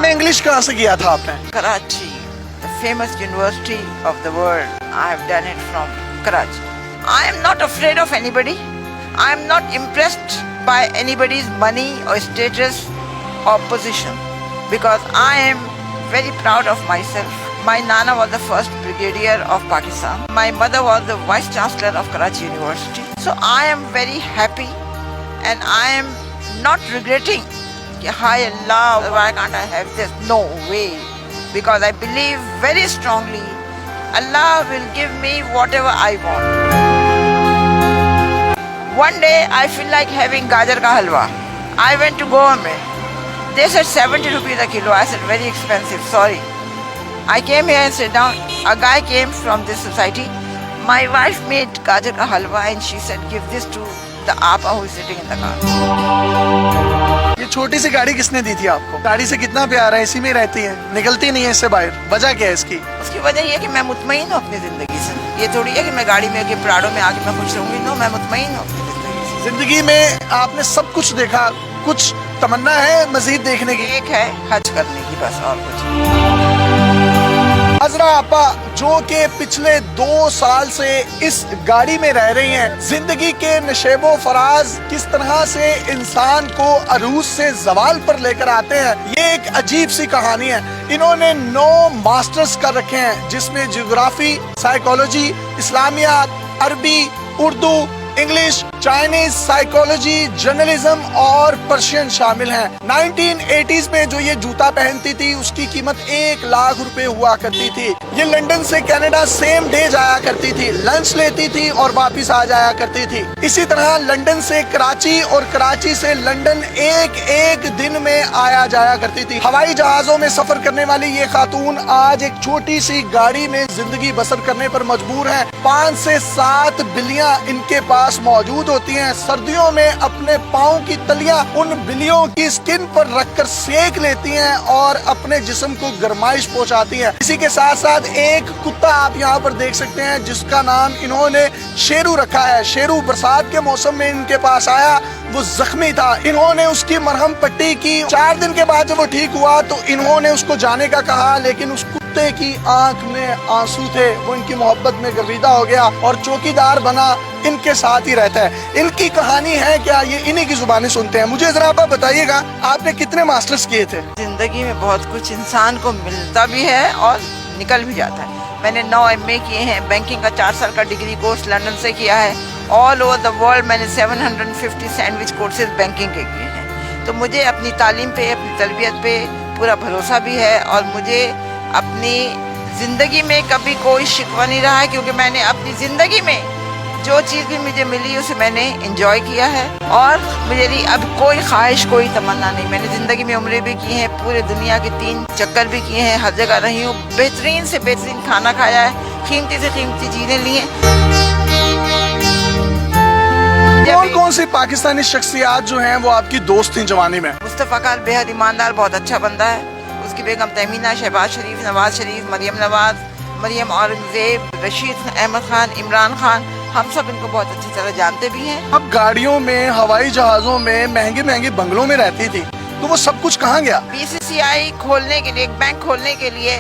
में इंग्लिश कहाँ से किया था आपने? Karachi, the famous university of the world. I have done it from Karachi. I am not afraid of anybody. I am not impressed by anybody's money or status or position because I am very proud of myself. My Nana was the first brigadier of Pakistan. My mother was the vice chancellor of Karachi University. So I am very happy and I am not regretting. Hi Allah, why can't I have this? No way. Because I believe very strongly Allah will give me whatever I want. One day I feel like having gajar ka halwa. I went to Goa mein. They said 70 rupees a kilo. I said very expensive, sorry. I came here and sat down. A guy came from this society. My wife made gajar ka halwa and she said give this to the apa who is sitting in the car. ये छोटी सी गाड़ी किसने दी थी आपको? गाड़ी से कितना प्यार है, इसी में रहती है, निकलती नहीं है इससे बाहर। वजह क्या है इसकी? उसकी वजह ये है कि मैं मुतमईन हूँ अपनी जिंदगी से। ये थोड़ी है कि मैं गाड़ी में आके प्राड़ों में आके मैं खुश रहूंगी। नो, मैं मुतमईन हूँ अपनी जिंदगी से। जिंदगी में आपने सब कुछ देखा, कुछ तमन्ना है मजीद देखने की? एक है हज करने की, बस और कुछ। हजरा आपा जो कि पिछले 2 साल से इस गाड़ी में रह रही हैं, जिंदगी के नशेबो फराज किस तरह से इंसान को अरूज से जवाल पर लेकर आते हैं, ये एक अजीब सी कहानी है। इन्होंने 9 मास्टर्स कर रखे हैं जिसमें जियोग्राफी, साइकोलॉजी, इस्लामियात, अरबी, Urdu, English, Chinese, psychology, journalism और पर्शियन शामिल हैं। 1980s में जो ये जूता पहनती थी उसकी कीमत 1 लाख रुपए हुआ करती थी। ये लंदन से कनाडा सेम डे जाया करती थी, लंच लेती थी और वापस आ जाया करती थी। इसी तरह लंदन से कराची और कराची से लंदन एक दिन में आया जाया करती थी। हवाई जहाजों में सफर करने वाली ये खातून आज एक छोटी सी गाड़ी में जिंदगी बसर करने पर मजबूर है। 5 से 7 बिल्लियां इनके पास मौजूद होती हैं। सर्दियों में अपने पाँव की तलियां उन बिल्लियों की स्किन पर रखकर सेक लेती हैं और अपने जिस्म को गर्माइश पहुंचाती हैं। इसी के साथ साथ एक कुत्ता आप यहाँ पर देख सकते हैं जिसका नाम इन्होंने शेरू रखा है। शेरू बरसात के मौसम में इनके पास आया, वो जख्मी था, इन्होंने उसकी मरहम पट्टी की। 4 दिन के बाद जब वो ठीक हुआ तो इन्होंने उसको जाने का कहा, लेकिन उस कुत्ते की आंख में आंसू थे। वो इनकी मोहब्बत में गर्विदा हो गया और चौकीदार बना, इनके साथ ही रहता है। इनकी कहानी है क्या, ये इन्हीं की जुबानी सुनते हैं। मुझे जरा आप बताइएगा, आपने कितने मास्टर्स किए थे? जिंदगी में बहुत कुछ इंसान को मिलता भी है और निकल भी जाता है। मैंने 9 MA किए हैं, बैंकिंग का 4 साल का डिग्री कोर्स लंदन से किया है। ऑल ओवर द वर्ल्ड मैंने 750 सैंडविच कोर्सेज बैंकिंग के किए हैं। तो मुझे अपनी तालीम पे, अपनी तरबियत पे पूरा भरोसा भी है और मुझे अपनी ज़िंदगी में कभी कोई शिकवा नहीं रहा है, क्योंकि मैंने अपनी ज़िंदगी में जो चीज़ भी मुझे मिली उसे मैंने एंजॉय किया है और मेरी अब कोई ख्वाहिश, कोई तमन्ना नहीं। मैंने ज़िंदगी में उम्रें भी की हैं, पूरे दुनिया के 3 चक्कर भी किए हैं, हर जगह रही हूँ, बेहतरीन से बेहतरीन खाना खाया है, कीमती से कीमती चीज़ें ली हैं। कौन सी पाकिस्तानी शख्सियात जो हैं वो आपकी दोस्त थी जवानी में? मुस्तफ़ा खान बेहद ईमानदार, बहुत अच्छा बंदा है। उसकी बेगम तहमीना, शहबाज शरीफ, नवाज शरीफ, मरियम नवाज, मरियम औरंगजेब, रशीद अहमद खान, इमरान खान, हम सब इनको बहुत अच्छी तरह जानते भी हैं। अब गाड़ियों में, हवाई जहाजों में, महंगे महंगे बंगलों में रहती थी, तो वो सब कुछ कहाँ गया? BCCI खोलने के लिए, एक बैंक खोलने के लिए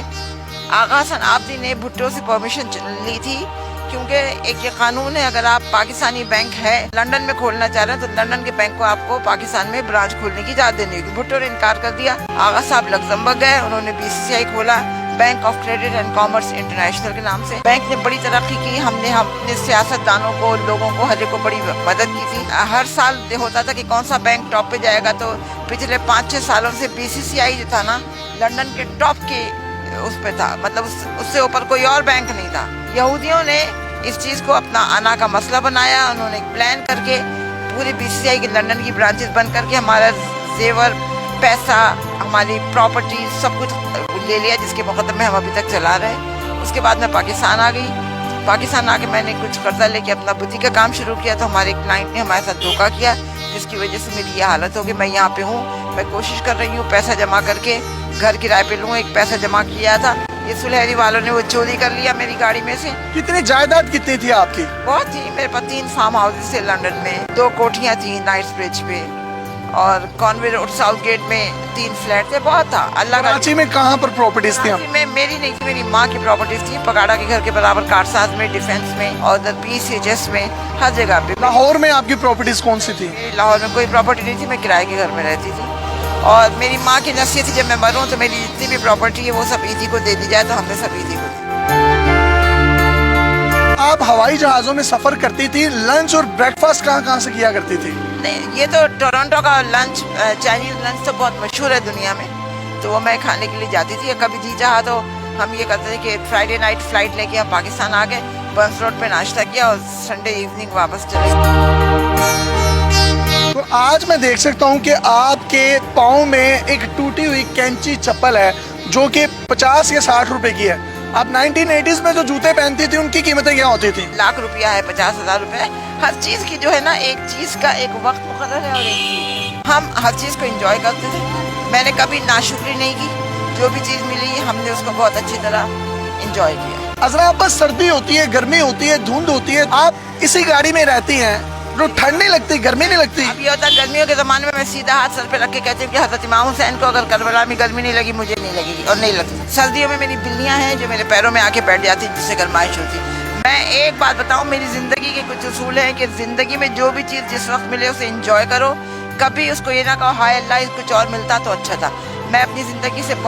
आगा हसन आबदी ने भुट्टो से परमिशन ली थी, क्योंकि एक ये कानून है, अगर आप पाकिस्तानी बैंक है लंदन में खोलना चाह रहे हैं तो लंदन के बैंक को आपको पाकिस्तान में ब्रांच खोलने की इजाजत देनी होगी। भुट्टो ने इनकार कर दिया। आगा साहब लग्जमबर्ग गए, उन्होंने BCCI खोला, bank of credit and commerce international के नाम से। बैंक ने बड़ी तरक्की की, हमने अपने सियासतदानों को, लोगों को, हर एक को बड़ी मदद की थी। हर साल होता था कि कौन सा बैंक टॉप पे जाएगा, तो पिछले 5-6 सालों से BCCI जो था ना, लंदन के टॉप के उस पे था, मतलब उससे ऊपर कोई और बैंक नहीं था। यहूदियों ने इस चीज़ को अपना आना का मसला बनाया, उन्होंने एक प्लान करके पूरी BCCI की लंदन की ब्रांचेस बंद करके हमारा जेवर, पैसा, हमारी प्रॉपर्टी सब कुछ ले लिया, जिसके मुकदमे हम अभी तक चला रहे हैं। उसके बाद मैं पाकिस्तान आ गई। पाकिस्तान आके मैंने कुछ कर्जा लेके अपना बुटीक का काम शुरू किया, तो हमारे क्लाइंट ने हमारे साथ धोखा किया, जिसकी वजह से मेरी ये हालत होगी। मैं यहाँ पे हूँ, मैं कोशिश कर रही हूँ पैसा जमा करके घर किराए पे लूँ। एक पैसा जमा किया था, ये सुलहरी वालों ने वो चोरी कर लिया मेरी गाड़ी में से। कितनी जायदाद कितनी थी आपकी? बहुत थी, मेरे पास 3 फार्म हाउसेस थे लंदन में, 2 कोठियाँ थी नाइट्स ब्रिज पे اور کانوے روڈ ساؤتھ گیٹ میں 3 فلیٹ تھے. بہت تھا. اللہ کا کراچی میں کہاں پر پراپرٹیز تھی؟ کراچی میں میری نہیں تھی, میری ماں کی پراپرٹیز تھی. پگاڑا کے گھر کے برابر کارساز میں, ڈیفینس میں, اور ادھر PCHS میں, ہر جگہ پہ. لاہور میں آپ کی پراپرٹیز کون سی تھی؟ لاہور میں کوئی پراپرٹی نہیں تھی, میں کرائے کے گھر میں رہتی تھی. اور میری ماں کی نصیحت تھی جب میں مروں تو میری جتنی بھی پراپرٹی ہے وہ سب ایدھی کو دے دی جائے, تو ہم نے سب ایدھی کو دی. آپ ہوائی جہازوں میں سفر کرتی تھی, لنچ اور بریک فاسٹ کہاں سے کیا کرتی تھی؟ نہیں, یہ تو ٹورنٹو کا لنچ, چائنیز لنچ تو بہت مشہور ہے دنیا میں, تو وہ میں کھانے کے لیے جاتی تھی. کبھی جی چاہا تو ہم یہ کرتے تھے کہ فرائیڈے نائٹ فلائٹ لے کے ہم پاکستان آ گئے, برنس روڈ پہ ناشتہ کیا اور سنڈے ایوننگ واپس چلے. تو آج میں دیکھ سکتا ہوں کہ آپ کے پاؤں میں ایک ٹوٹی ہوئی کینچی چپل ہے جو کہ 50 یا 60 روپے کی ہے. آپ 1980s میں جو جوتے پہنتی تھی ان کی قیمتیں کیا ہوتی تھیں؟ لاکھ روپیہ ہے, 50,000 روپے ہے. ہر چیز کی جو ہے نا, ایک چیز کا ایک وقت مقرر ہے, اور ایک چیز ہم ہر چیز کو انجوائے کرتے تھے. میں نے کبھی ناشکری نہیں کی, جو بھی چیز ملی ہم نے اس کو بہت اچھی طرح انجوائے کیا. حضرت آپ بس سردی ہوتی ہے, گرمی ہوتی ہے, دھند ہوتی ہے, آپ اسی گاڑی میں رہتی ہیں, جو ٹھنڈ نہیں لگتی, گرمی نہیں لگتی؟ اب یہ ہوتا ہے گرمیوں کے زمانے میں سیدھا ہاتھ سر پہ رکھ کے کہتی ہوں کہ حضرت امام حسین کو اگر کربلا میں گرمی نہیں لگی, مجھے نہیں لگے گی, اور نہیں لگتی. سردیوں میں میری بلیاں ہیں جو میرے پیروں میں آ کے بیٹھ جاتی, جس سے گرمائش ہوتی. میں ایک بات بتاؤں, میری زندگی کے کچھ اصول ہیں کہ زندگی میں جو بھی چیز جس وقت ملے اسے انجوائے کرو. کبھی اس کو یہ نہ کہو ہائے اللہ کچھ اور ملتا تو اچھا تھا. میں اپنی زندگی سے